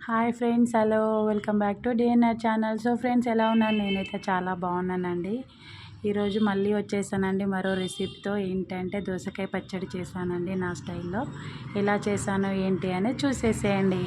Hi friends, hello, welcome back to DNR channel. So friends, ఎలా ఉన్నాను? నేనైతే చాలా బాగున్నానండి. ఈరోజు మళ్ళీ వచ్చేసానండి మరో రెసిపీతో. ఏంటంటే దోసకాయ పచ్చడి చేశానండి నా స్టైల్లో. ఎలా చేశానో ఏంటి అనేది చూసేసేయండి.